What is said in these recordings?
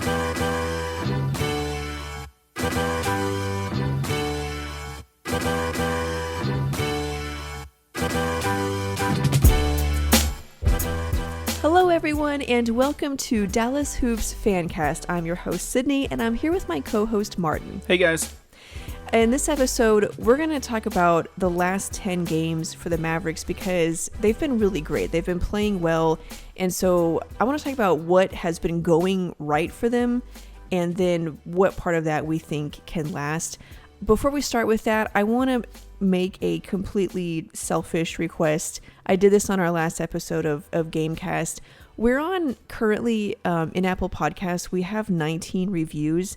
Hello everyone, and welcome to Dallas Hoops Fancast. I'm your host Sydney, and I'm here with my co-host Martin. Hey guys. In this episode, we're going to talk about the last 10 games for the Mavericks because they've been really great. They've been playing well, and so I want to talk about what has been going right for them and then what part of that we think can last. Before we start with that, I want to make a completely selfish request. I did this on our last episode of Gamecast. We're on currently in Apple Podcasts. We have 19 reviews,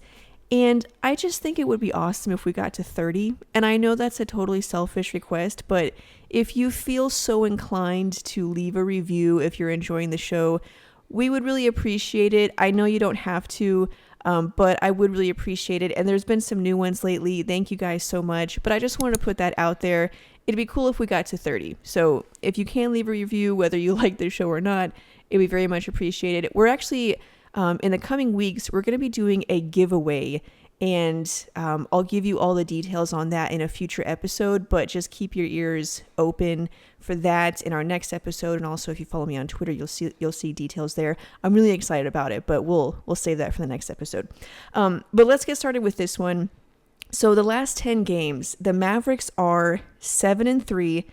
and I just think it would be awesome if we got to 30. And I know that's a totally selfish request, but if you feel so inclined to leave a review if you're enjoying the show, we would really appreciate it. I know you don't have to, but I would really appreciate it. And there's been some new ones lately. Thank you guys so much. But I just wanted to put that out there. It'd be cool if we got to 30. So if you can leave a review, whether you like the show or not, it'd be very much appreciated. We're actually, in the coming weeks, we're going to be doing a giveaway. And I'll give you all the details on that in a future episode, but just keep your ears open for that in our next episode. And also, if you follow me on Twitter, you'll see details there. I'm really excited about it, but we'll save that for the next episode. But let's get started with this one. So the last 10 games, the Mavericks are 7-3.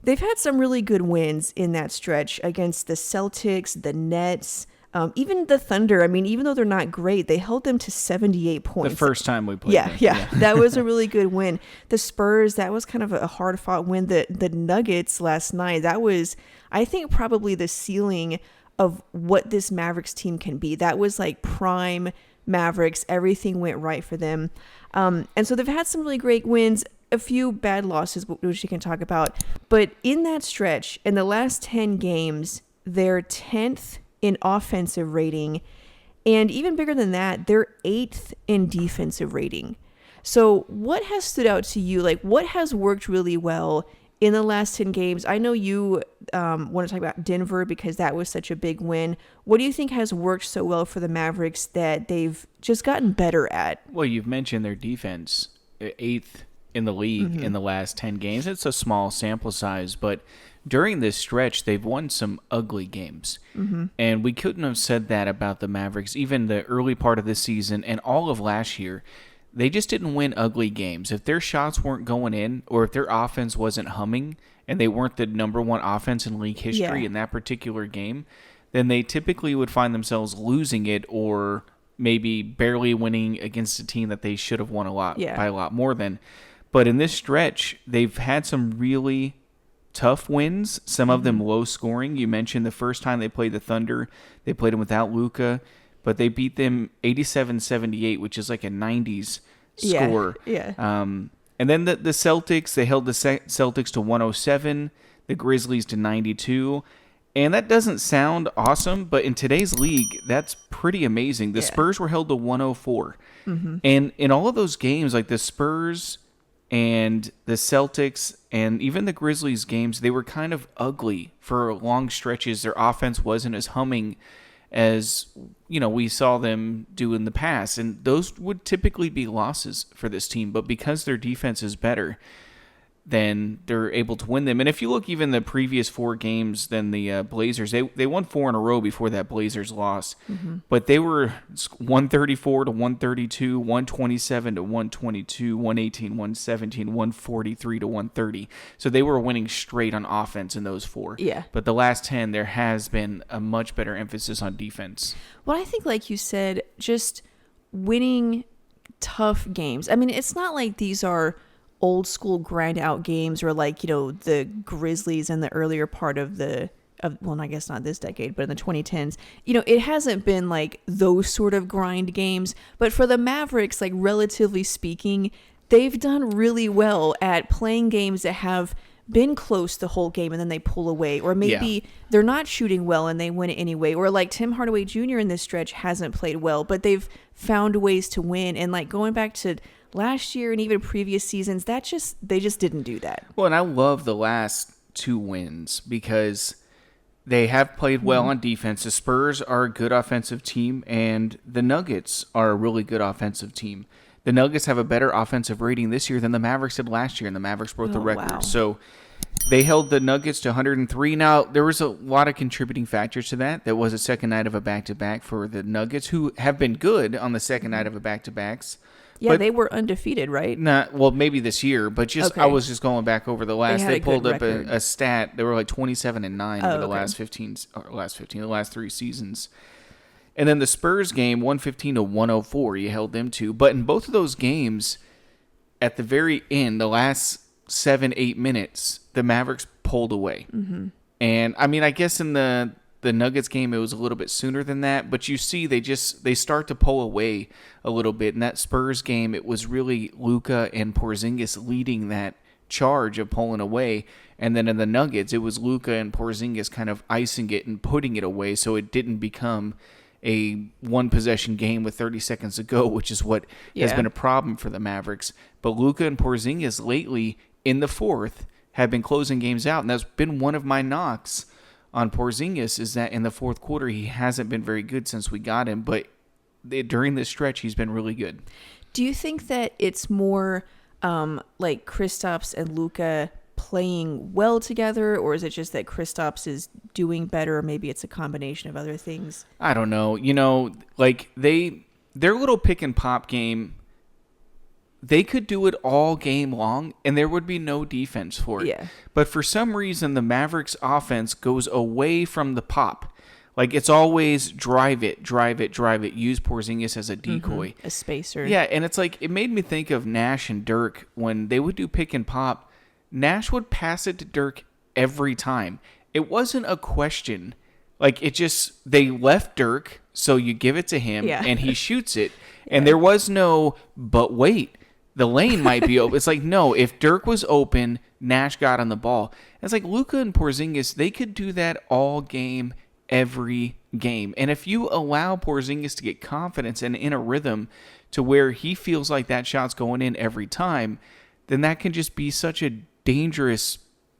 They've had some really good wins in that stretch against the Celtics, the Nets, even the Thunder. I mean, even though they're not great, they held them to 78 points. The first time we played them. Yeah. That was a really good win. The Spurs, that was kind of a hard-fought win. The Nuggets last night, that was, I think, probably the ceiling of what this Mavericks team can be. That was like prime Mavericks. Everything went right for them. And so they've had some really great wins, a few bad losses, which you can talk about. But in that stretch, in the last 10 games, they're 10th in offensive rating, and even bigger than that, they're 8th in defensive rating. So what has stood out to you? Like, what has worked really well in the last 10 games? I know you want to talk about Denver because that was such a big win. What do you think has worked so well for the Mavericks that they've just gotten better at? Well, you've mentioned their defense, 8th in the league in the last 10 games. It's a small sample size, but during this stretch, they've won some ugly games. And we couldn't have said that about the Mavericks, even the early part of this season and all of last year. They just didn't win ugly games. If their shots weren't going in, or if their offense wasn't humming, and they weren't the number one offense in league history in that particular game, then they typically would find themselves losing it or maybe barely winning against a team that they should have won by a lot more than. But in this stretch, they've had some really tough wins, some of them low scoring. You mentioned the first time they played the Thunder, they played them without Luka, but they beat them 87-78, which is like a 90s score. And then the Celtics, they held the Celtics to 107, the Grizzlies to 92. And that doesn't sound awesome, but in today's league, that's pretty amazing. The Spurs were held to 104. And in all of those games, like the Spurs and the Celtics and even the Grizzlies games, they were kind of ugly for long stretches. Their offense wasn't as humming as, we saw them do in the past. And those would typically be losses for this team. But because their defense is better, then they're able to win them. And if you look even the previous 4 games than the Blazers, they won 4 in a row before that Blazers loss. But they were 134 to 132, 127 to 122, 118, 117, 143 to 130. So they were winning straight on offense in those 4. But the last 10, there has been a much better emphasis on defense. Well, I think, like you said, just winning tough games. I mean, it's not like these are old school grind out games or like, the Grizzlies in the earlier part of well, I guess not this decade, but in the 2010s, it hasn't been like those sort of grind games. But for the Mavericks, like relatively speaking, they've done really well at playing games that have been close the whole game and then they pull away, or maybe they're not shooting well and they win it anyway, or like Tim Hardaway Jr. in this stretch hasn't played well, but they've found ways to win. And like going back to last year and even previous seasons, they just didn't do that. Well, and I love the last 2 wins because They have played well on defense. The Spurs are a good offensive team, and the Nuggets are a really good offensive team. The Nuggets have a better offensive rating this year than the Mavericks did last year, and the Mavericks broke the record. Wow. So they held the Nuggets to 103. Now, there was a lot of contributing factors to that. There was a second night of a back-to-back for the Nuggets, who have been good on the second night of a back-to-backs. Yeah, they were undefeated, right? Well, maybe this year, but I was just going back over the last. They pulled up a stat. They were like 27-9 over the last 3 seasons. And then the Spurs game, 115-104, you held them to. But in both of those games, at the very end, the last 7-8 minutes, the Mavericks pulled away. Mm-hmm. And I mean, I guess in the Nuggets game, it was a little bit sooner than that, but you see they start to pull away a little bit. In that Spurs game, it was really Luka and Porzingis leading that charge of pulling away, and then in the Nuggets, it was Luka and Porzingis kind of icing it and putting it away, so it didn't become a one-possession game with 30 seconds to go, which is what has been a problem for the Mavericks. But Luka and Porzingis lately in the fourth have been closing games out, and that's been one of my knocks on Porzingis, is that in the fourth quarter he hasn't been very good since we got him, but during this stretch he's been really good. Do you think that it's more like Kristaps and Luka playing well together, or is it just that Kristaps is doing better, or maybe it's a combination of other things? I don't know. Like their little pick and pop game, they could do it all game long, and there would be no defense for it. Yeah. But for some reason, the Mavericks offense goes away from the pop. Like, it's always drive it, use Porzingis as a decoy. A spacer. Yeah, and it's like, it made me think of Nash and Dirk when they would do pick and pop. Nash would pass it to Dirk every time. It wasn't a question. Like, they left Dirk, so you give it to him, and he shoots it. And there was no, but wait. The lane might be open. It's like, no, if Dirk was open, Nash got on the ball. It's like Luka and Porzingis, they could do that all game, every game. And if you allow Porzingis to get confidence and in a rhythm to where he feels like that shot's going in every time, then that can just be such a dangerous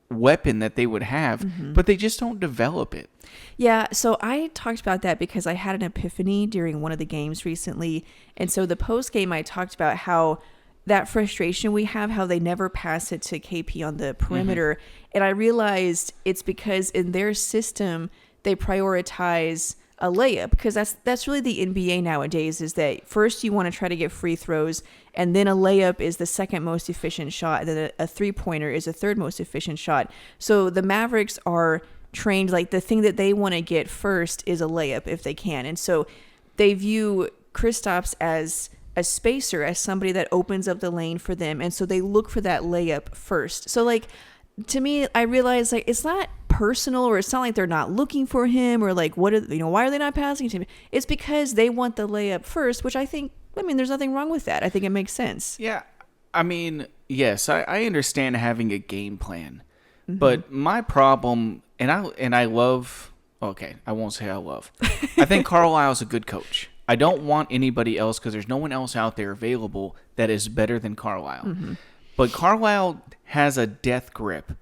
weapon that they would have, but they just don't develop it. Yeah, so I talked about that because I had an epiphany during one of the games recently. And so the post game, I talked about how that frustration we have, how they never pass it to KP on the perimeter. And I realized it's because in their system, they prioritize a layup, because that's really the NBA nowadays, is that first you want to try to get free throws, and then a layup is the second most efficient shot, and then a three-pointer is the third most efficient shot. So the Mavericks are trained, like the thing that they want to get first is a layup if they can. And so they view Kristaps as a spacer, as somebody that opens up the lane for them, and so they look for that layup first. So like, to me, I realized like it's not personal, or it's not like they're not looking for him, or like why are they not passing to him? It's because they want the layup first, which I mean there's nothing wrong with that. I think it makes sense. Yeah, I mean, yes, I understand having a game plan, but my problem, and I love, okay, I won't say I love. I think Carlisle's a good coach. I don't want anybody else, because there's no one else out there available that is better than Carlisle. But Carlisle has a death grip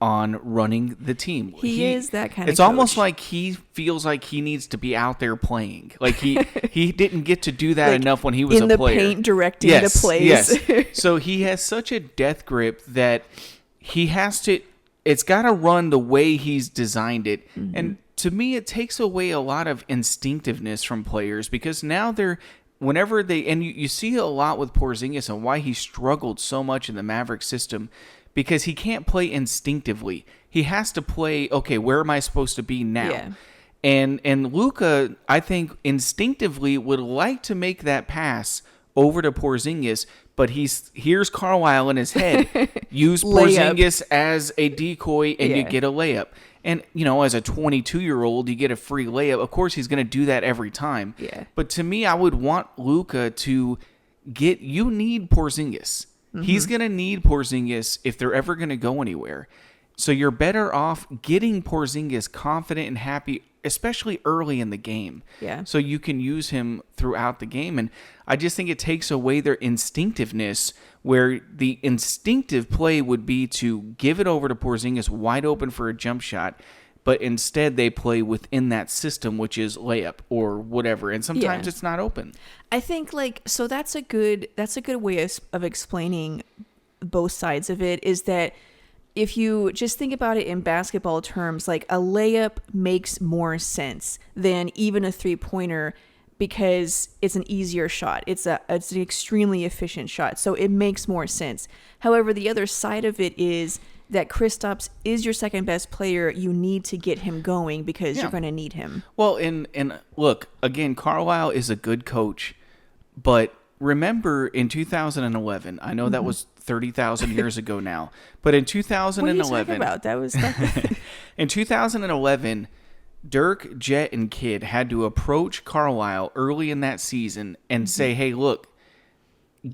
on running the team. He is that kind of coach. It's almost like he feels like he needs to be out there playing. Like he didn't get to do that enough when he was a player. In the paint, directing the plays. Yes. So he has such a death grip that he has to, it's got to run the way he's designed it. And to me, it takes away a lot of instinctiveness from players, because now whenever and you see a lot with Porzingis and why he struggled so much in the Mavericks system, because he can't play instinctively. He has to play, okay, where am I supposed to be now? Yeah. And Luka, I think, instinctively would like to make that pass over to Porzingis, but here's Carlisle in his head. Use Porzingis as a decoy, and you get a layup. And, as a 22-year-old, you get a free layup. Of course, he's going to do that every time. Yeah. But to me, I would want Luka to you need Porzingis. He's going to need Porzingis if they're ever going to go anywhere. So you're better off getting Porzingis confident and happy, especially early in the game. Yeah. So you can use him throughout the game. And I just think it takes away their instinctiveness, where the instinctive play would be to give it over to Porzingis wide open for a jump shot. but instead they play within that system, which is layup or whatever. And sometimes it's not open. I think so that's a good way of explaining both sides of it, is that if you just think about it in basketball terms, like a layup makes more sense than even a 3-pointer because it's an easier shot. It's an extremely efficient shot. So it makes more sense. However, the other side of it is that Kristaps is your second best player. You need to get him going because you're going to need him. Well, and look, again, Carlisle is a good coach, but remember in 2011, I know that was 30,000 years ago now, but in 2011, what are you talking about? That was in 2011, Dirk, Jet, and Kidd had to approach Carlisle early in that season and say, "Hey, look,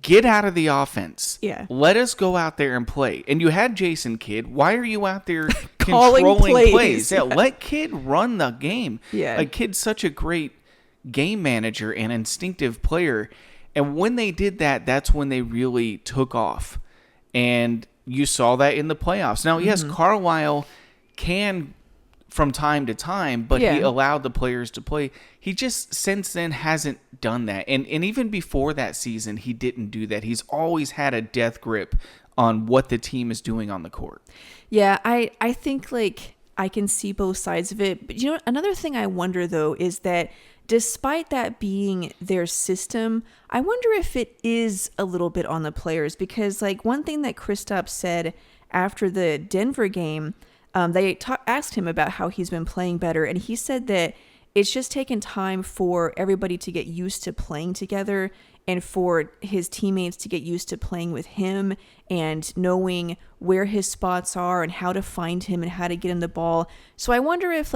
get out of the offense. Yeah, let us go out there and play." And you had Jason Kidd. Why are you out there controlling plays? Yeah, let Kidd run the game. Yeah, like Kidd's such a great game manager and instinctive player. And when they did that, that's when they really took off. And you saw that in the playoffs. Now, yes, Carlisle can from time to time, but he allowed the players to play. He just since then hasn't done that. And even before that season, he didn't do that. He's always had a death grip on what the team is doing on the court. Yeah, I think I can see both sides of it. But another thing I wonder though is that despite that being their system, I wonder if it is a little bit on the players, because one thing that Kristaps said after the Denver game, they asked him about how he's been playing better, and he said that it's just taken time for everybody to get used to playing together and for his teammates to get used to playing with him and knowing where his spots are and how to find him and how to get him the ball. So I wonder if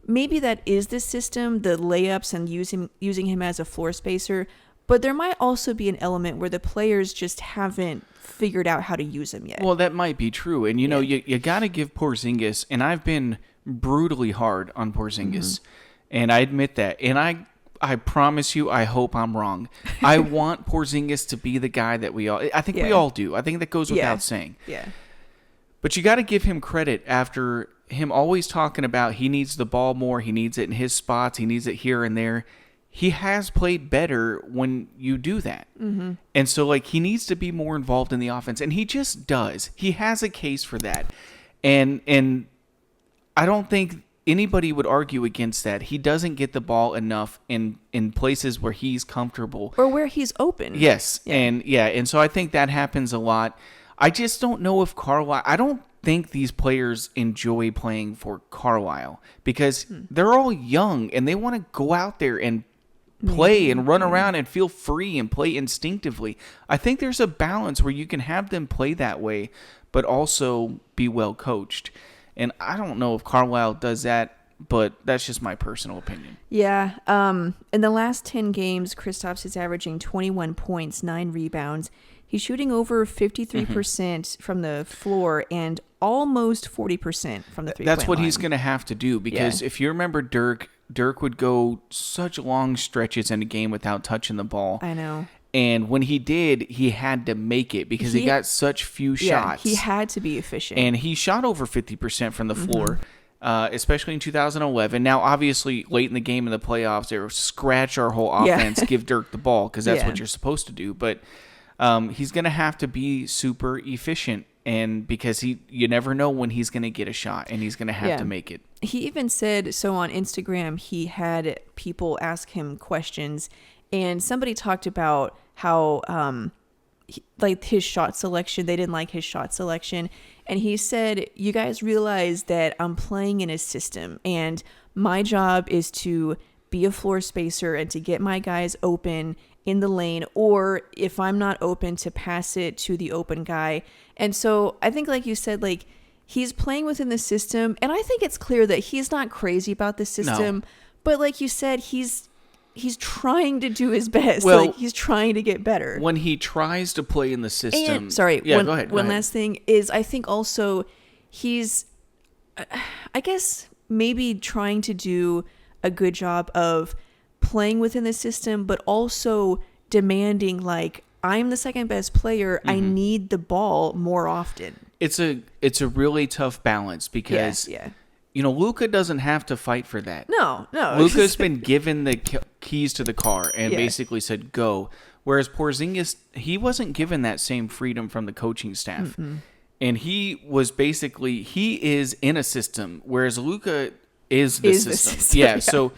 maybe that is the system, the layups and using him as a floor spacer, but there might also be an element where the players just haven't figured out how to use him yet. Well, that might be true. And, you got to give Porzingis, and I've been brutally hard on Porzingis, and I admit that. And I promise you, I hope I'm wrong. I want Porzingis to be the guy that we all do. I think that goes without saying. Yeah. But you got to give him credit after him always talking about he needs the ball more, he needs it in his spots, he needs it here and there. He has played better when you do that. Mm-hmm. And so, he needs to be more involved in the offense, and he just does. He has a case for that. And I don't think anybody would argue against that. He doesn't get the ball enough in places where he's comfortable. Or where he's open. Yes. Yeah. And so I think that happens a lot. I just don't know if Carlisle... I don't think these players enjoy playing for Carlisle because they're all young and they want to go out there and play and run around and feel free and play instinctively. I think there's a balance where you can have them play that way, but also be well coached. And I don't know if Carlisle does that, but that's just my personal opinion. Yeah. In the last 10 games, Kristaps is averaging 21 points, 9 rebounds. He's shooting over 53% from the floor and almost 40% from the three-point line. That's what he's going to have to do because if you remember Dirk would go such long stretches in a game without touching the ball. I know. And when he did, he had to make it because he got such few shots. He had to be efficient. And he shot over 50% from the floor, especially in 2011. Now, obviously, late in the game in the playoffs, they were scratch our whole offense, give Dirk the ball because that's what you're supposed to do. But he's going to have to be super efficient, and because you never know when he's going to get a shot, and he's going to have to make it. He even said, so on Instagram, he had people ask him questions, and somebody talked about how his shot selection, they didn't like his shot selection, and he said, you guys realize that I'm playing in a system, and my job is to be a floor spacer and to get my guys open in the lane, or if I'm not open, to pass it to the open guy. And so I think, like you said, he's playing within the system, and I think it's clear that he's not crazy about the system, but like you said, he's trying to do his best. Well, he's trying to get better. When he tries to play in the system... And, sorry, go ahead. One last thing is, I think also he's, I guess, maybe trying to do a good job of playing within the system, but also demanding, I'm the second best player. I need the ball more often. It's a really tough balance because Luka doesn't have to fight for that. No. Luka's been given the keys to the car and Yeah. basically said, go. Whereas Porzingis, he wasn't given that same freedom from the coaching staff. And he is in a system, whereas Luka is the system. Yeah, so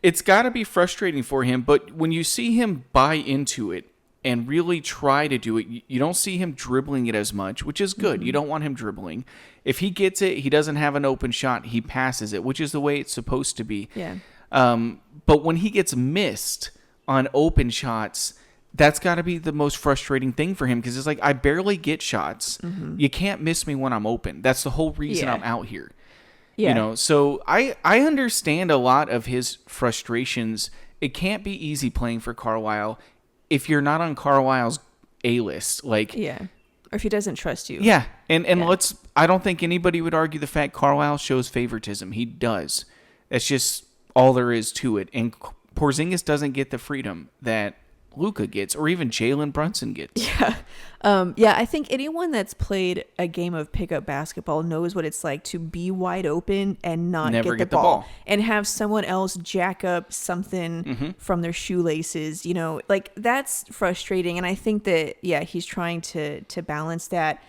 it's got to be frustrating for him. But when you see him buy into it and really try to do it, you don't see him dribbling it as much, which is good. You don't want him dribbling. If he gets it, he doesn't have an open shot, he passes it, which is the way it's supposed to be. Yeah. But when he gets missed on open shots, that's got to be the most frustrating thing for him, because it's like, I barely get shots. You can't miss me when I'm open. That's the whole reason I'm out here. Yeah. So I understand a lot of his frustrations. It can't be easy playing for Carlisle if you're not on Carlisle's A-list. Yeah. Or if he doesn't trust you. Yeah. And I don't think anybody would argue the fact Carlisle shows favoritism. He does. That's just all there is to it. And Porzingis doesn't get the freedom that Luka gets, or even Jalen Brunson gets. Yeah. I think anyone that's played a game of pickup basketball knows what it's like to be wide open and not Never get the ball and have someone else jack up something from their shoelaces, that's frustrating. And I think that, he's trying to balance that.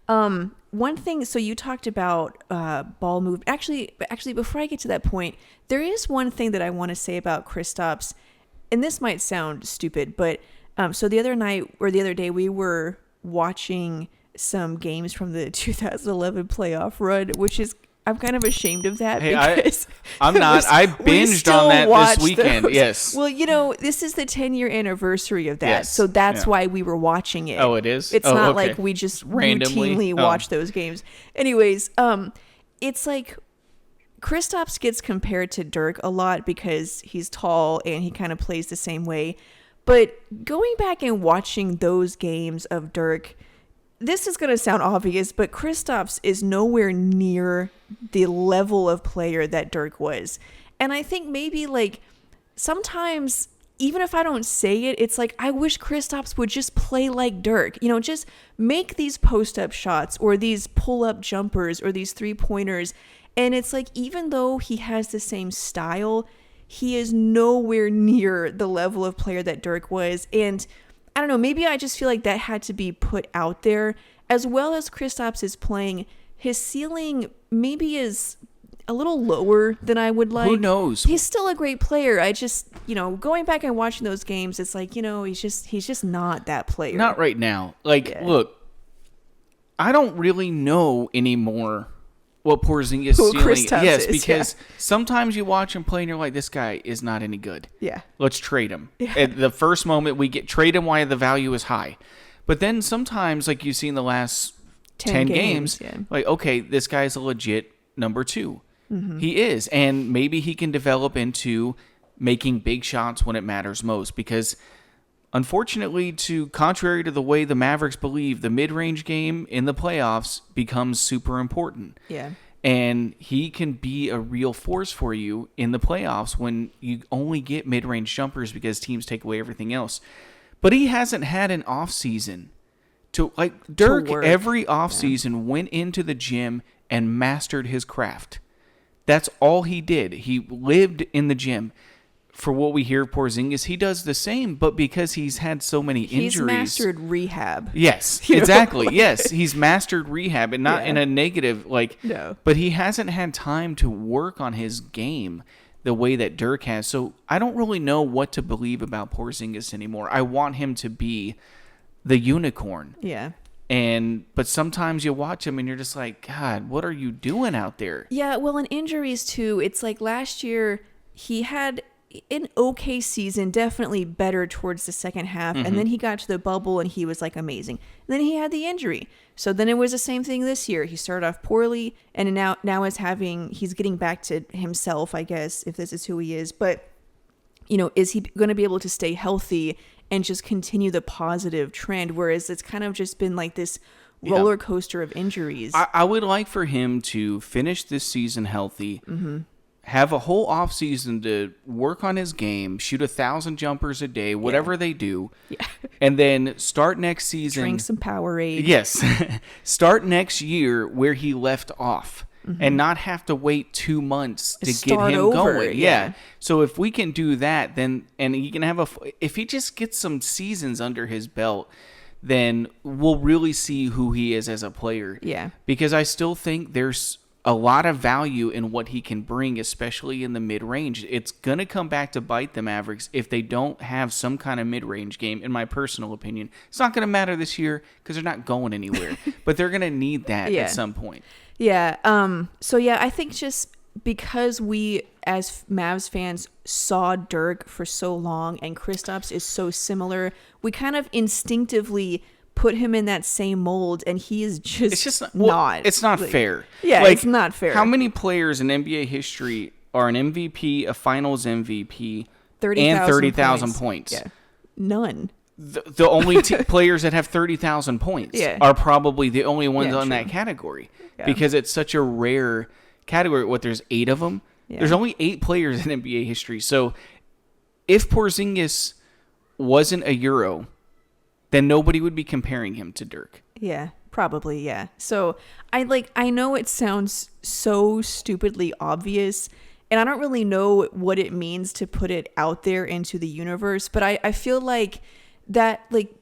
One thing, so you talked about ball move. Actually, before I get to that point, there is one thing that I want to say about Kristaps. And this might sound stupid, but so the other day we were watching some games from the 2011 playoff run, which is, I'm kind of ashamed of that. Hey, because I'm not. I binged on that this weekend. Those. Yes. Well, this is the 10-year anniversary of that. Yes. So that's why we were watching it. Oh, it is? It's not like we just randomly routinely watch those games. Anyways, it's like Kristaps gets compared to Dirk a lot because he's tall and he kind of plays the same way. But going back and watching those games of Dirk, this is going to sound obvious, but Kristaps is nowhere near the level of player that Dirk was. And I think maybe sometimes, even if I don't say it, it's like, I wish Kristaps would just play like Dirk. Just make these post-up shots or these pull-up jumpers or these three-pointers. And it's like, even though he has the same style, he is nowhere near the level of player that Dirk was. And I don't know, maybe I just feel like that had to be put out there. As well as Kristaps is playing, his ceiling maybe is a little lower than I would like. Who knows? He's still a great player. I just, going back and watching those games, it's like, he's just not that player. Not right now. Look, I don't really know anymore what Porzingis' ceiling is. Because sometimes you watch him play and you're like, this guy is not any good. Yeah. Let's trade him. At the first moment we trade him while the value is high. But then sometimes, like you see in the last 10 games, okay, this guy's a legit number 2. He is. And maybe he can develop into making big shots when it matters most, because unfortunately, contrary to the way the Mavericks believe, the mid-range game in the playoffs becomes super important. Yeah. And he can be a real force for you in the playoffs when you only get mid-range jumpers because teams take away everything else. But he hasn't had an off-season. Dirk, every off-season went into the gym and mastered his craft. That's all he did. He lived in the gym. For what we hear, Porzingis, he does the same, but because he's had so many injuries. He's mastered rehab. Yes, exactly. Yes, he's mastered rehab, and not in a negative, no. But he hasn't had time to work on his game the way that Dirk has. So I don't really know what to believe about Porzingis anymore. I want him to be the unicorn. Yeah. But sometimes you watch him and you're just like, God, what are you doing out there? Yeah, well, and injuries too. It's like last year he had an okay season, definitely better towards the second half, and then he got to the bubble and he was amazing. And then he had the injury. So then it was the same thing this year. He started off poorly and now he's getting back to himself, I guess, if this is who he is. But is he going to be able to stay healthy and just continue the positive trend, whereas it's kind of just been like this roller coaster of injuries? I would like for him to finish this season healthy, have a whole off season to work on his game, shoot 1,000 jumpers a day, whatever they do, and then start next season. Drink some Powerade. Yes, start next year where he left off. and not have to wait 2 months to Start get him over, going. Yeah. So if we can do that, then, and he can have if he just gets some seasons under his belt, then we'll really see who he is as a player. Yeah. Because I still think there's a lot of value in what he can bring, especially in the mid-range. It's going to come back to bite the Mavericks if they don't have some kind of mid-range game, in my personal opinion. It's not going to matter this year because they're not going anywhere, but they're going to need that at some point. Yeah. I think just because we as Mavs fans saw Dirk for so long and Kristaps is so similar, we kind of instinctively put him in that same mold, and he is just, it's just not. It's not fair. Yeah, it's not fair. How many players in NBA history are an MVP, a Finals MVP, 30,000 points? Yeah, none. The only players that have 30,000 points are probably the only ones on that category because it's such a rare category. There's 8 of them. Yeah. There's only 8 players in NBA history. So if Porzingis wasn't a Euro, then nobody would be comparing him to Dirk. Yeah, probably, yeah. So I know it sounds so stupidly obvious, and I don't really know what it means to put it out there into the universe, but I feel like that, like,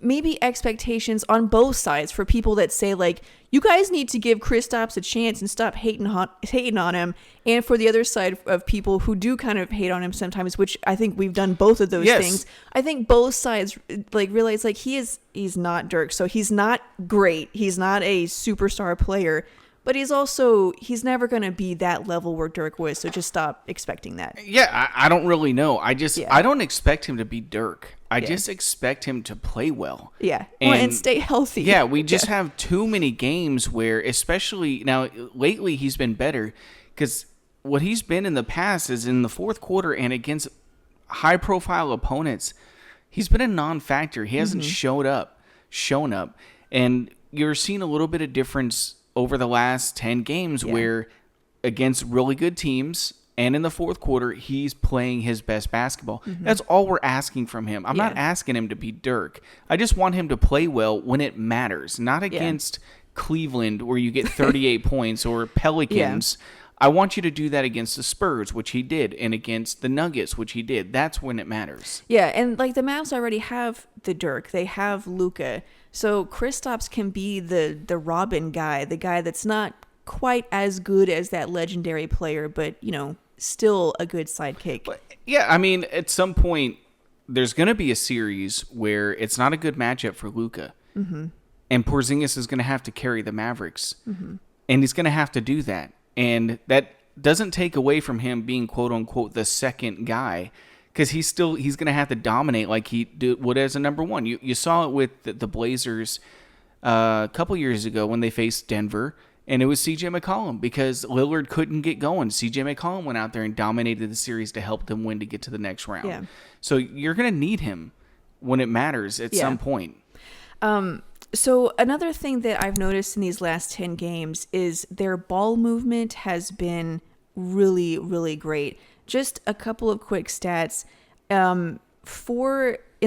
maybe expectations on both sides for people that say, like, you guys need to give Kristaps a chance and stop hating on him, and for the other side of people who do kind of hate on him sometimes, which I think we've done both of those things. I think both sides like realize, like, he's not Dirk, so he's not great, he's not a superstar player, but he's never going to be that level where Dirk was, so just stop expecting that. Yeah, I don't really know. I don't expect him to be Dirk. I just expect him to play well. Yeah, and stay healthy. Yeah, we just have too many games where, especially now, lately he's been better because what he's been in the past is in the fourth quarter and against high-profile opponents, he's been a non-factor. He hasn't shown up. And you're seeing a little bit of difference over the last 10 games where against really good teams and in the fourth quarter, he's playing his best basketball. That's all we're asking from him. I'm not asking him to be Dirk. I just want him to play well when it matters, not against Cleveland where you get 38 points or Pelicans. I want you to do that against the Spurs, which he did, and against the Nuggets, which he did. That's when it matters. Yeah, and like the Mavs already have the Dirk. They have Luka. So Kristaps can be the Robin guy, the guy that's not quite as good as that legendary player, but, you know, still a good sidekick. But, yeah, I mean, at some point, there's going to be a series where it's not a good matchup for Luka. And Porzingis is going to have to carry the Mavericks. And he's going to have to do that. And that doesn't take away from him being, quote unquote, the second guy, because he's going to have to dominate like he would as a number one. You saw it with the Blazers a couple years ago when they faced Denver, and it was CJ McCollum because Lillard couldn't get going. CJ McCollum went out there and dominated the series to help them win to get to the next round. Yeah. So you're going to need him when it matters at some point. So another thing that I've noticed in these last 10 games is their ball movement has been really, really great. Just a couple of quick stats. In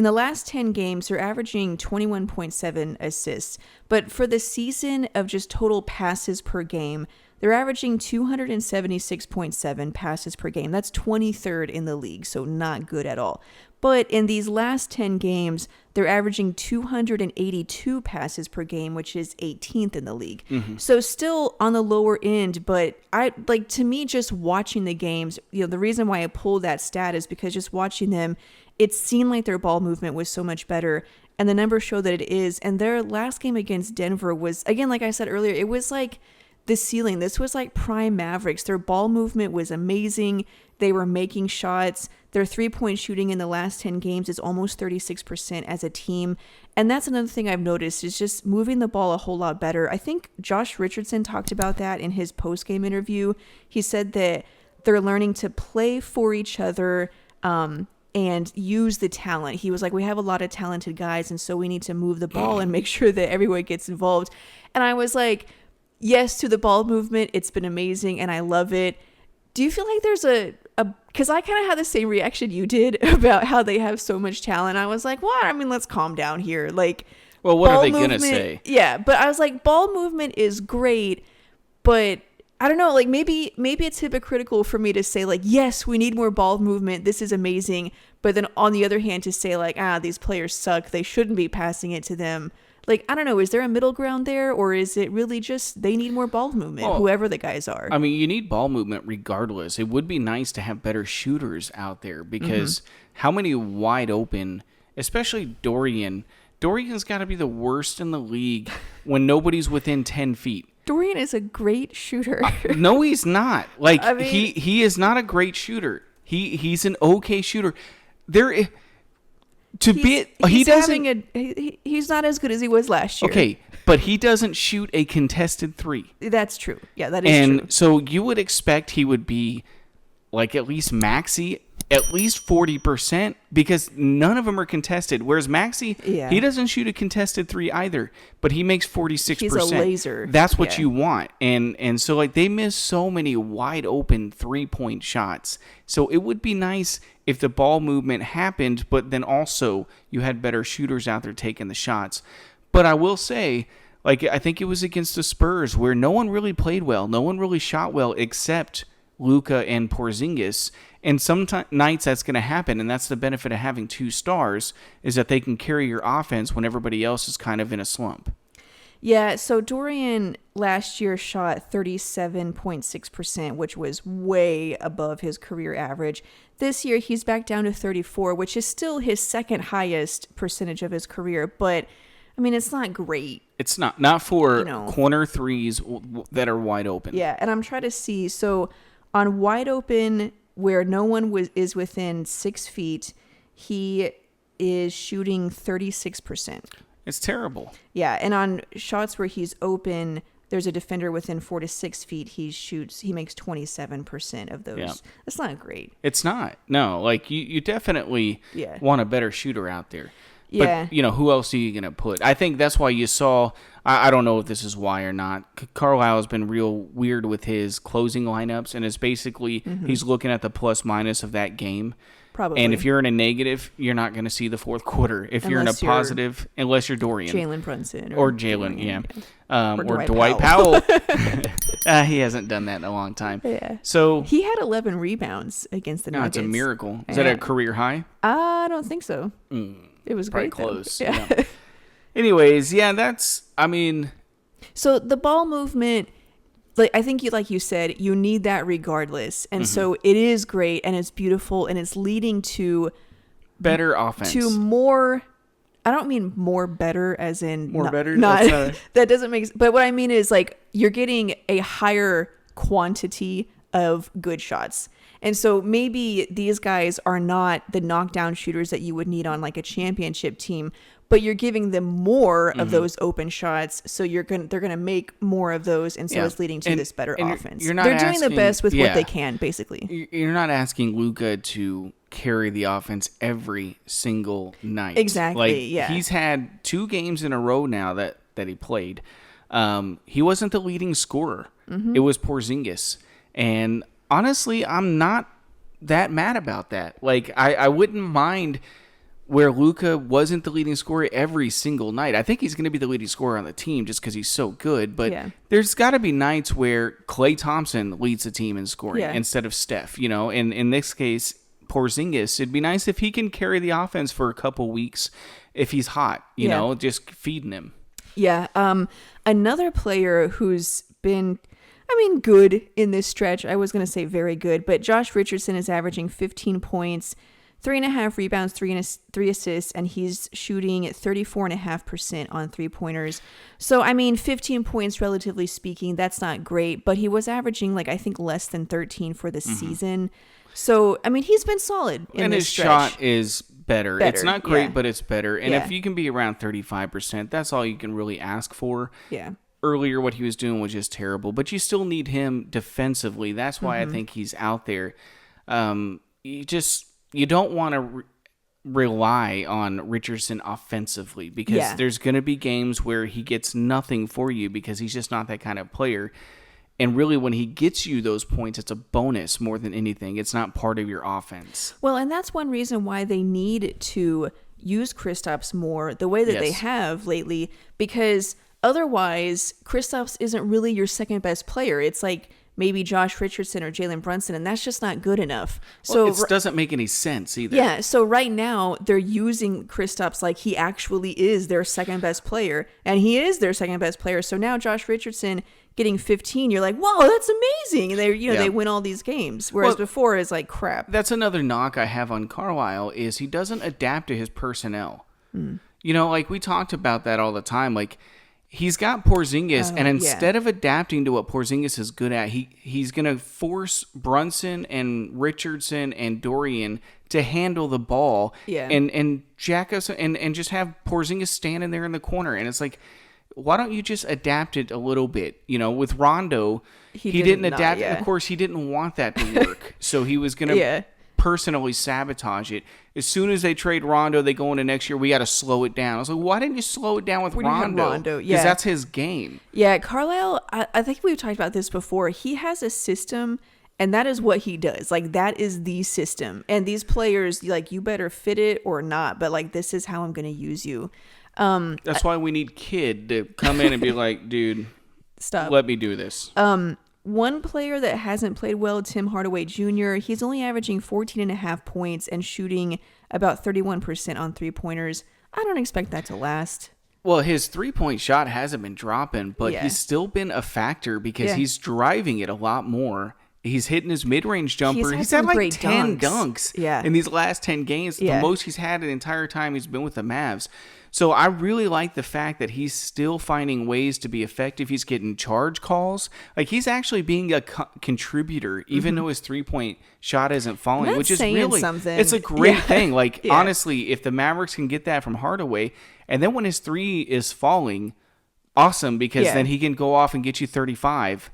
the last 10 games, they're averaging 21.7 assists. But for the season of just total passes per game, they're averaging 276.7 passes per game. That's 23rd in the league, so not good at all. But in these last 10 games, they're averaging 282 passes per game, which is 18th in the league. So still on the lower end, but to me, just watching the games, you know, the reason why I pulled that stat is because just watching them, it seemed like their ball movement was so much better, and the numbers show that it is. And their last game against Denver was, again, like I said earlier, it was like the ceiling. This was like prime Mavericks. Their ball movement was amazing. They were making shots. Their three-point shooting in the last 10 games is almost 36% as a team. And that's another thing I've noticed is just moving the ball a whole lot better. I think Josh Richardson talked about that in his post-game interview. He said that they're learning to play for each other and use the talent. He was like, we have a lot of talented guys, and so we need to move the ball and make sure that everyone gets involved. And I was like, yes to the ball movement. It's been amazing, and I love it. Do you feel like there's because I kind of had the same reaction you did about how they have so much talent. I was like, what? I mean, let's calm down here. Like, well, what are they going to say? Yeah, but I was like, ball movement is great, but I don't know, like maybe it's hypocritical for me to say like, yes, we need more ball movement. This is amazing. But then on the other hand, to say like, these players suck. They shouldn't be passing it to them. Like, I don't know, is there a middle ground there, or is it really just they need more ball movement, whoever the guys are? I mean, you need ball movement regardless. It would be nice to have better shooters out there because how many wide open, especially Dorian's got to be the worst in the league when nobody's within 10 feet. Dorian is a great shooter. No, he's not. Like, I mean, he is not a great shooter. He's an okay shooter. He's not as good as he was last year. Okay, but he doesn't shoot a contested three. That's true. Yeah, that is true. And so you would expect he would be like at least Maxey, at least 40%, because none of them are contested. Whereas Maxey, he doesn't shoot a contested three either, but he makes 46%. He's a laser. That's what you want. And so like they miss so many wide open 3-point shots. So it would be nice if the ball movement happened, but then also you had better shooters out there taking the shots. But I will say, like, I think it was against the Spurs where no one really played well. No one really shot well except Luka and Porzingis. And some nights that's going to happen, and that's the benefit of having two stars, is that they can carry your offense when everybody else is kind of in a slump. Yeah, so Dorian last year shot 37.6%, which was way above his career average. This year, he's back down to 34, which is still his second highest percentage of his career. But, I mean, it's not great. It's not for corner threes that are wide open. Yeah, and I'm trying to see. So, on wide open, where no one is within 6 feet, he is shooting 36%. It's terrible. Yeah, and on shots where he's open, there's a defender within 4 to 6 feet. He makes 27% of those. Yeah. That's not great. It's not. No, like you definitely want a better shooter out there. Yeah. But, who else are you going to put? I think that's why you saw, I don't know if this is why or not, Carlisle's been real weird with his closing lineups, and it's basically he's looking at the plus minus of that game. Probably. And if you're in a negative, you're not going to see the fourth quarter. If you're in a positive, unless you're Dorian. Jalen Brunson. Or Jalen, or Dwight Powell. He hasn't done that in a long time. Yeah. So he had 11 rebounds against the Nuggets. It's a miracle. Is that a career high? I don't think so. It was probably great, close. Yeah. Anyways, So the ball movement, I think like you said, you need that regardless. And so it is great and it's beautiful and it's leading to better offense. To more, I don't mean more better as in more better. Not, that doesn't make sense. But what I mean is like you're getting a higher quantity of good shots. And so maybe these guys are not the knockdown shooters that you would need on like a championship team, but you're giving them more of those open shots, so they're gonna make more of those, and so it's leading to this better offense. They're doing the best with what they can, basically. You're not asking Luka to carry the offense every single night. Exactly. He's had 2 games in a row now that he played. He wasn't the leading scorer. It was Porzingis, and honestly, I'm not that mad about that. Like I wouldn't mind where Luka wasn't the leading scorer every single night. I think he's going to be the leading scorer on the team just because he's so good. But there's got to be nights where Klay Thompson leads the team in scoring instead of Steph. And in this case, Porzingis, it'd be nice if he can carry the offense for a couple weeks if he's hot, you know, just feeding him. Yeah. Another player who's been, good in this stretch. I was going to say very good, but Josh Richardson is averaging 15 points, 3.5 rebounds, 3 assists, and he's shooting at 34.5% on 3-pointers. So, 15 points, relatively speaking, that's not great, but he was averaging, I think less than 13 for the season. So, he's been solid in this stretch. And his shot is better. It's not great, but it's better. And if you can be around 35%, that's all you can really ask for. Yeah. Earlier, what he was doing was just terrible, but you still need him defensively. That's why I think he's out there. You don't want to rely on Richardson offensively because there's going to be games where he gets nothing for you because he's just not that kind of player. And really, when he gets you those points, it's a bonus more than anything. It's not part of your offense. Well, and that's one reason why they need to use Kristaps more the way that they have lately, because otherwise, Kristaps isn't really your second best player. It's like maybe Josh Richardson or Jalen Brunson, and that's just not good enough. Well, it doesn't make any sense either. Yeah, so right now they're using Kristaps like he actually is their second best player, and he is their second best player. So now Josh Richardson getting 15, you're like, whoa, that's amazing. And they win all these games, whereas before is like crap. That's another knock I have on Carlisle is he doesn't adapt to his personnel. You know, like we talked about that all the time. Like he's got Porzingis, and instead of adapting to what Porzingis is good at, he's going to force Brunson and Richardson and Dorian to handle the ball and jack us and just have Porzingis standing there in the corner. And it's like, why don't you just adapt it a little bit? You know, with Rondo, he didn't adapt. Of course, he didn't want that to work. So he was going to personally sabotage it. As soon as they trade Rondo, they go into next year, we got to slow it down. I was like, why didn't you slow it down with Rondo? Because that's his game. Yeah, Carlisle, I think we've talked about this before. He has a system, and that is what he does. Like, that is the system. And these players, like, you better fit it or not, but, like, this is how I'm going to use you. That's why we need Kid to come in and be like, dude, stop. Let me do this. One player that hasn't played well, Tim Hardaway Jr., he's only averaging 14.5 points and shooting about 31% on three-pointers. I don't expect that to last. Well, his three-point shot hasn't been dropping, but he's still been a factor because he's driving it a lot more. He's hitting his mid-range jumper. He's had like 10 dunks in these last 10 games. The most he's had the entire time he's been with the Mavs. So I really like the fact that he's still finding ways to be effective. He's getting charge calls. Like, he's actually being a contributor, even though his three-point shot isn't falling, which is really something. It's a great thing. Like, honestly, if the Mavericks can get that from Hardaway, and then when his three is falling, awesome, because then he can go off and get you 35.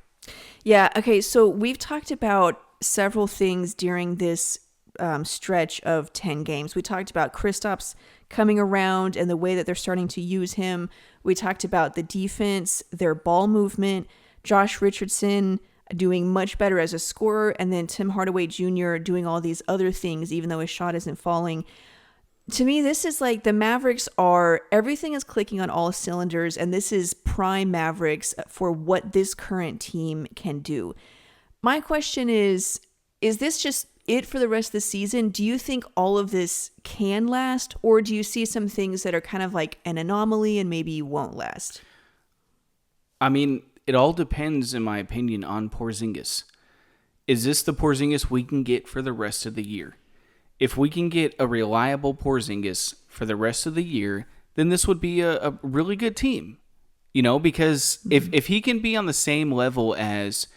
Yeah, okay, so we've talked about several things during this stretch of 10 games. We talked about Kristaps coming around and the way that they're starting to use him. We talked about the defense, their ball movement, Josh Richardson doing much better as a scorer, and then Tim Hardaway Jr. doing all these other things, even though his shot isn't falling. To me, this is like the Mavericks everything is clicking on all cylinders, and this is prime Mavericks for what this current team can do. My question is this just it for the rest of the season? Do you think all of this can last, or do you see some things that are kind of like an anomaly and maybe won't last? I mean, it all depends, in my opinion, on Porzingis. Is this the Porzingis we can get for the rest of the year? If we can get a reliable Porzingis for the rest of the year, then this would be a really good team. You know, because if he can be on the same level as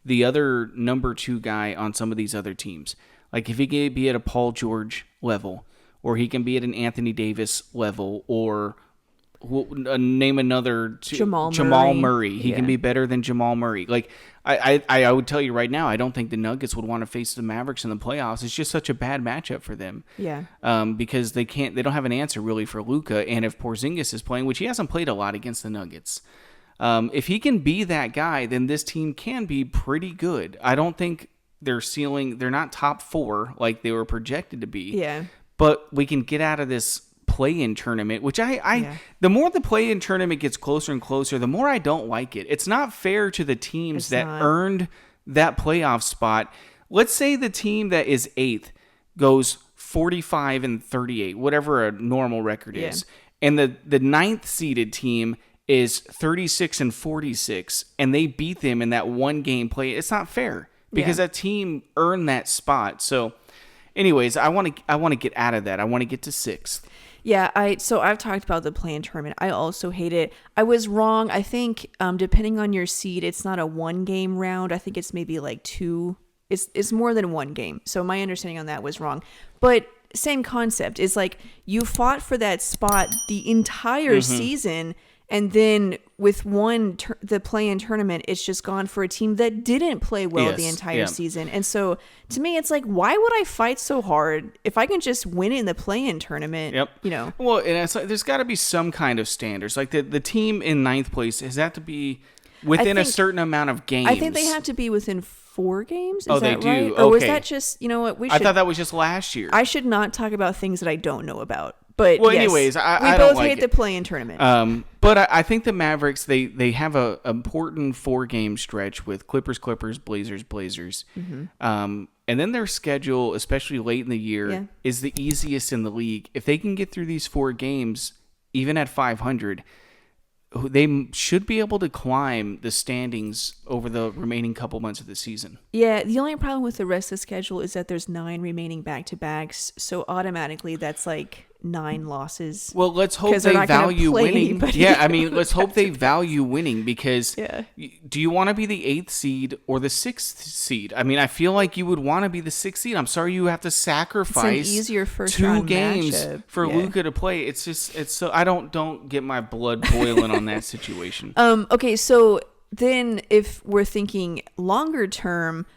the other number 2 guy on some of these other teams, like if he can be at a Paul George level, or he can be at an Anthony Davis level, or name another Jamal Murray. He can be better than Jamal Murray. Like I would tell you right now, I don't think the Nuggets would want to face the Mavericks in the playoffs. It's just such a bad matchup for them. Yeah. Because they don't have an answer really for Luka, and if Porzingis is playing, which he hasn't played a lot against the Nuggets, if he can be that guy, then this team can be pretty good. I don't think they're not top 4 like they were projected to be. Yeah. But we can get out of this play-in tournament, which the more the play-in tournament gets closer and closer, the more I don't like it. It's not fair to the teams earned that playoff spot. Let's say the team that is 8th goes 45-38, whatever a normal record is, and the 9th seeded team is 36-46, and they beat them in that one game play. It's not fair because that team earned that spot. So, anyways, I want to get out of that. I want to get to 6th. Yeah, so I've talked about the play-in tournament. I also hate it. I was wrong. I think depending on your seed, it's not a 1-game round. I think it's maybe like 2. It's more than 1 game. So my understanding on that was wrong. But same concept. It's like you fought for that spot the entire season, and then with the play-in tournament, it's just gone for a team that didn't play well the entire season. And so to me, it's like, why would I fight so hard if I can just win it in the play-in tournament? Yep. You know. Well, and it's like, there's got to be some kind of standards. Like the team in 9th place has that to be within a certain amount of games. I think they have to be within 4 games. Is they that do. Right? Okay. Or was that just, you know what? I thought that was just last year. I should not talk about things that I don't know about. But well, yes, anyways, we I both don't like hate the play-in tournament. But I think the Mavericks they have a important 4-game stretch with Clippers, Blazers. And then their schedule, especially late in the year, is the easiest in the league. If they can get through these 4 games, even at 500, they should be able to climb the standings over the remaining couple months of the season. Yeah, the only problem with the rest of the schedule is that there's 9 remaining back-to-backs, so automatically that's like 9 losses. Well, let's hope they value winning. Yeah, I mean, let's hope they back. value winning because do you want to be the 8th seed or the 6th seed? I mean, I feel like you would want to be the 6th seed. I'm sorry you have to sacrifice it's an easier first 2 round games matchup. for Luka to play. It's so I don't get my blood boiling on that situation. Okay, so then if we're thinking longer term,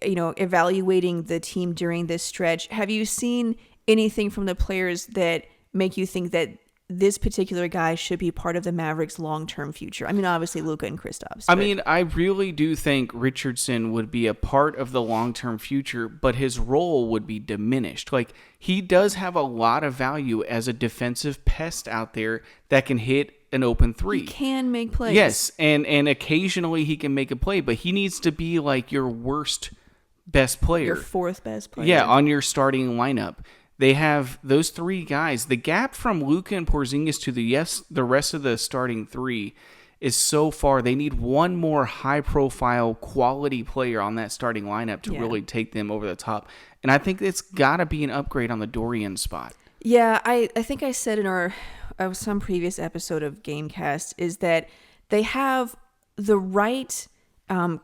evaluating the team during this stretch, have you seen anything from the players that make you think that this particular guy should be part of the Mavericks' long-term future? I mean, obviously Luka and Kristaps. I mean, I really do think Richardson would be a part of the long-term future, but his role would be diminished. Like, he does have a lot of value as a defensive pest out there that can hit an open 3. He can make plays. Yes, and occasionally he can make a play, but he needs to be like your best player. Your 4th best player. Yeah, on your starting lineup. They have those 3 guys. The gap from Luka and Porzingis to the rest of the starting 3 is so far. They need one more high-profile, quality player on that starting lineup to really take them over the top. And I think it's got to be an upgrade on the Dorian spot. Yeah, I think I said in some previous episode of Gamecast is that they have the right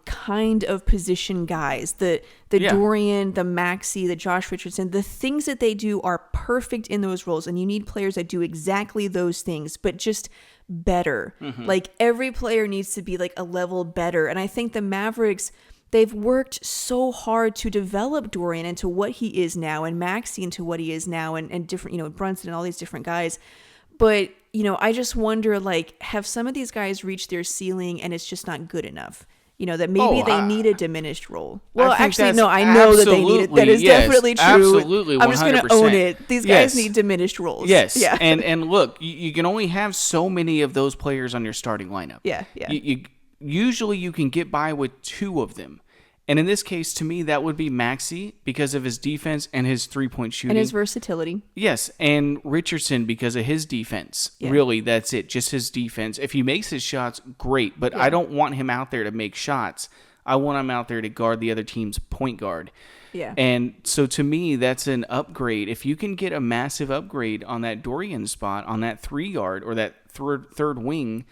kind of position guys, the Dorian, the Maxey, the Josh Richardson. The things that they do are perfect in those roles, and you need players that do exactly those things, but just better. Like, every player needs to be like a level better, and I think the Mavericks, they've worked so hard to develop Dorian into what he is now, and Maxey into what he is now, and different, Brunson and all these different guys. But I just wonder, like, have some of these guys reached their ceiling and it's just not good enough? That maybe they need a diminished role. Well, actually, no, I know that they need it. That is definitely true. Absolutely, 100%. I'm just going to own it. These guys need diminished roles. Yes, yeah. and look, you can only have so many of those players on your starting lineup. Yeah. Usually you can get by with 2 of them. And in this case, to me, that would be Maxey because of his defense and his 3-point shooting. And his versatility. Yes, and Richardson because of his defense. Yeah. Really, that's it, just his defense. If he makes his shots, great, but I don't want him out there to make shots. I want him out there to guard the other team's point guard. Yeah. And so to me, that's an upgrade. If you can get a massive upgrade on that Dorian spot, on that 3-guard or that third wing,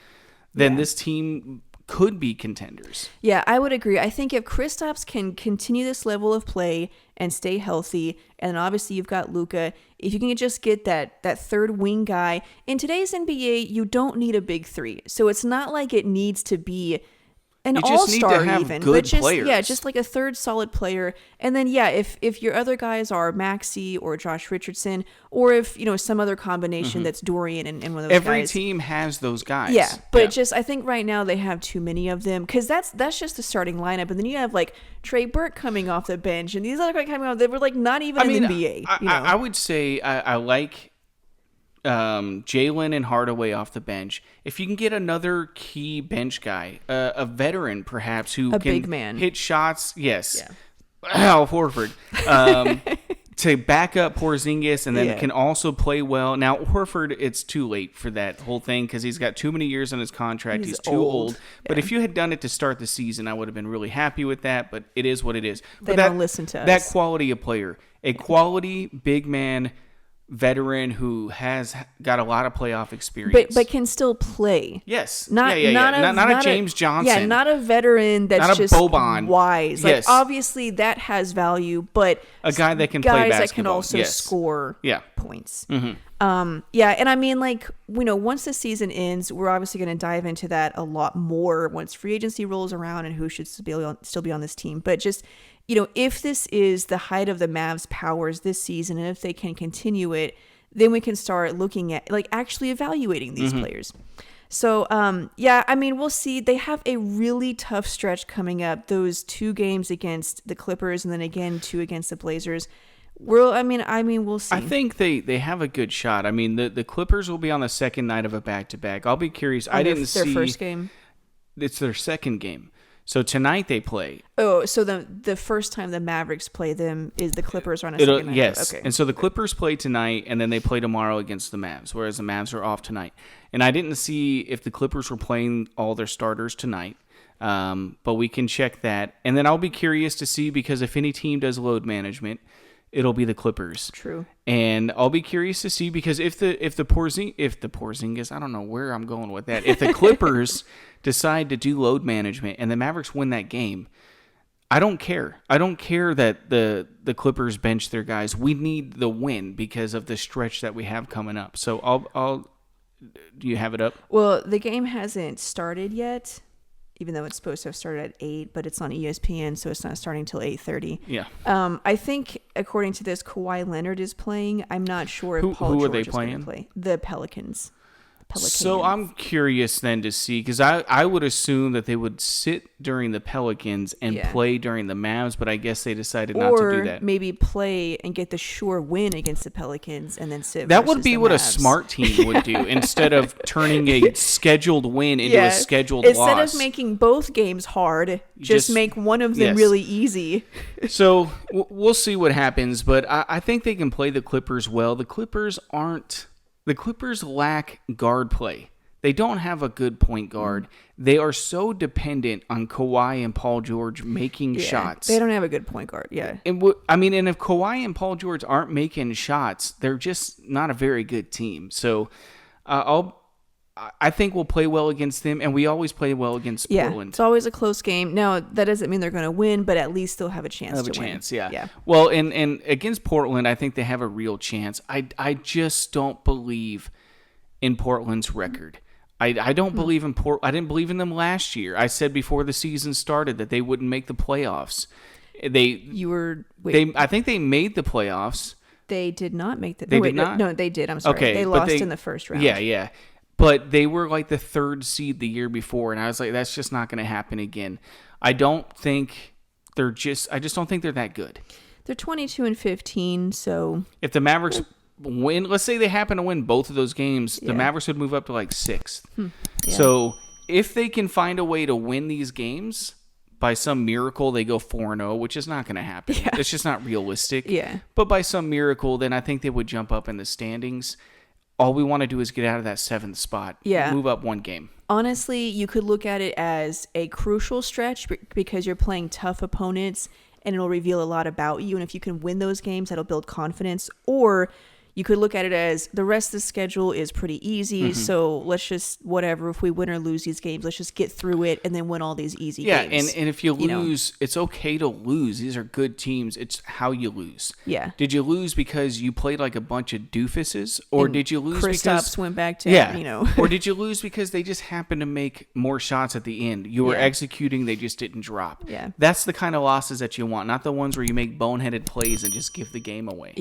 then this team could be contenders. Yeah, I would agree. I think if Kristaps can continue this level of play and stay healthy, and obviously you've got Luka, if you can just get that 3rd wing guy. In today's NBA, you don't need a big 3. So it's not like it needs to be an all-star even, but just like a 3rd solid player. And then if your other guys are Maxey or Josh Richardson, or if some other combination that's Dorian and one of those guys. Every team has those guys. Yeah, but just I think right now they have too many of them, because that's just the starting lineup, and then you have like Trey Burke coming off the bench, and these other guys coming off. They were like not even in the NBA. I would say I like Jalen and Hardaway off the bench. If you can get another key bench guy, a veteran perhaps who can big man hit shots, Al Horford, to back up Porzingis and then can also play well. Now Horford, it's too late for that whole thing because he's got too many years on his contract. He's too old. But if you had done it to start the season, I would have been really happy with that. But it is what it is. They don't listen to us. That quality of player, a quality big man veteran who has got a lot of playoff experience, but can still play. Yes, not a James Johnson. Yeah, not a veteran that's not a just Boban. Wise. Like obviously that has value, but a guy that can play basketball, that can also score points. Mm-hmm. And I mean, like, once the season ends, we're obviously going to dive into that a lot more once free agency rolls around and who should still be on this team. But just, if this is the height of the Mavs' powers this season, and if they can continue it, then we can start looking at, like, actually evaluating these players. So, I mean, we'll see. They have a really tough stretch coming up. Those 2 games against the Clippers and then again 2 against the Blazers. Well, I mean, we'll see. I think they have a good shot. I mean, the Clippers will be on the second night of a back-to-back. I'll be curious. I didn't see their first game. It's their second game. So tonight they play. Oh, so the first time the Mavericks play them is the Clippers are on a second night. Yes. Okay. And so the Clippers play tonight, and then they play tomorrow against the Mavs, whereas the Mavs are off tonight. And I didn't see if the Clippers were playing all their starters tonight, but we can check that. And then I'll be curious to see, because if any team does load management, it'll be the Clippers. True. And I'll be curious to see, because if the Porzingis, I don't know where I'm going with that. If the Clippers decide to do load management and the Mavericks win that game, I don't care. I don't care that the Clippers bench their guys. We need the win because of the stretch that we have coming up. So I'll do you have it up? Well, the game hasn't started yet, even though it's supposed to have started at 8, but it's on ESPN, so it's not starting until 8:30. Yeah. I think, according to this, Kawhi Leonard is playing. I'm not sure if Paul George is going to play. The Pelicans. So I'm curious then to see, because I would assume that they would sit during the Pelicans and play during the Mavs, but I guess they decided not to do that. Or maybe play and get the sure win against the Pelicans and then sit. That would be what a smart team would do, instead of turning a scheduled win into a scheduled loss. Instead of making both games hard, just make one of them really easy. So we'll see what happens, but I think they can play the Clippers well. The Clippers lack guard play. They don't have a good point guard. They are so dependent on Kawhi and Paul George making shots. They don't have a good point guard, And if Kawhi and Paul George aren't making shots, they're just not a very good team. So I think we'll play well against them, and we always play well against Portland. It's always a close game. Now, that doesn't mean they're going to win, but at least they'll have a chance to win. Yeah. Well, and against Portland, I think they have a real chance. I just don't believe in Portland's record. I don't believe in I didn't believe in them last year. I said before the season started that they wouldn't make the playoffs. I think they made the playoffs. They did not make the. They did not? No, they did. I'm sorry. Okay, they lost in the first round. Yeah. But they were like the third seed the year before, and I was like, that's just not going to happen again. I just don't think they're that good. They're 22-15, so if the Mavericks win, let's say they happen to win both of those games, the Mavericks would move up to like 6th. So if they can find a way to win these games, by some miracle they go 4-0, which is not going to happen. It's just not realistic. But by some miracle, then I think they would jump up in the standings. All we want to do is get out of that 7th spot. Move up one game. Honestly, you could look at it as a crucial stretch because you're playing tough opponents and it'll reveal a lot about you. And if you can win those games, that'll build confidence. Or you could look at it as the rest of the schedule is pretty easy. So let's just, if we win or lose these games, let's just get through it and then win all these easy games. And if you lose, it's okay to lose. These are good teams. It's how you lose. Did you lose because you played like a bunch of doofuses? Or did you lose Kristaps went back to, Or did you lose because they just happened to make more shots at the end? You were executing, they just didn't drop. That's the kind of losses that you want, not the ones where you make boneheaded plays and just give the game away.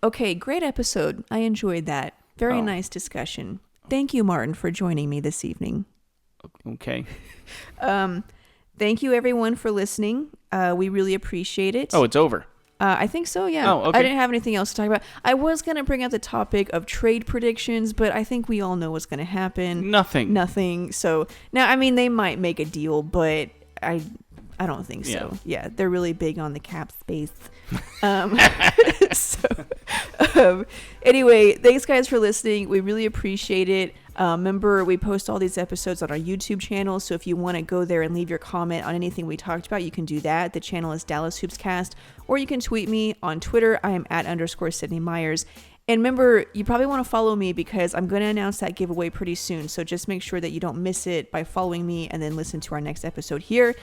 Okay, great episode. I enjoyed that. Very nice discussion. Thank you, Martin, for joining me this evening. Okay. Thank you, everyone, for listening. We really appreciate it. Oh, it's over. I think so, yeah. Oh, okay. I didn't have anything else to talk about. I was going to bring up the topic of trade predictions, but I think we all know what's going to happen. Nothing. So, now, I mean, they might make a deal, but I don't think so. Yeah, they're really big on the cap space. Anyway, thanks guys for listening. We really appreciate it. Remember, we post all these episodes on our YouTube channel, so if you want to go there and leave your comment on anything we talked about, you can do that. The channel is Dallas Hoops Cast, or you can tweet me on Twitter. I am @_Sydney Myers. And remember, you probably want to follow me because I'm going to announce that giveaway pretty soon. So just make sure that you don't miss it by following me and then listen to our next episode here.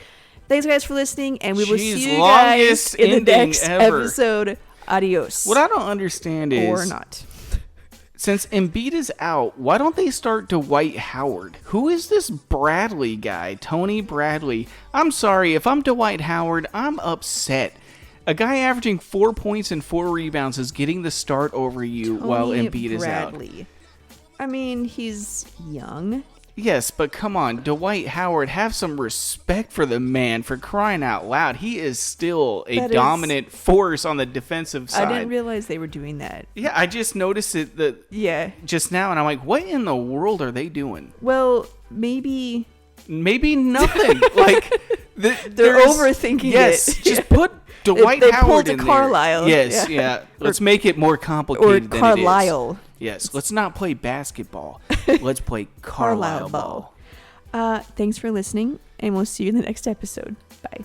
Thanks, guys, for listening, and we will see you guys in the next episode. Adios. What I don't understand is... Or not. Since Embiid is out, why don't they start Dwight Howard? Who is this Bradley guy? Tony Bradley. I'm sorry, if I'm Dwight Howard, I'm upset. A guy averaging 4 points and 4 rebounds is getting the start over you while Embiid is out. I mean, he's young. Yes, but come on, Dwight Howard, have some respect for the man, for crying out loud. He is still a dominant force on the defensive side. I didn't realize they were doing that. Yeah, I just noticed it just now, and I'm like, what in the world are they doing? Well, maybe nothing. Like they're overthinking it. Yes, just put Dwight Howard in there. Carlisle. Yes, yeah. Let's make it more complicated than Carlisle. it is. Yes, let's not play basketball. Let's play Carlisle ball. Thanks for listening, and we'll see you in the next episode. Bye.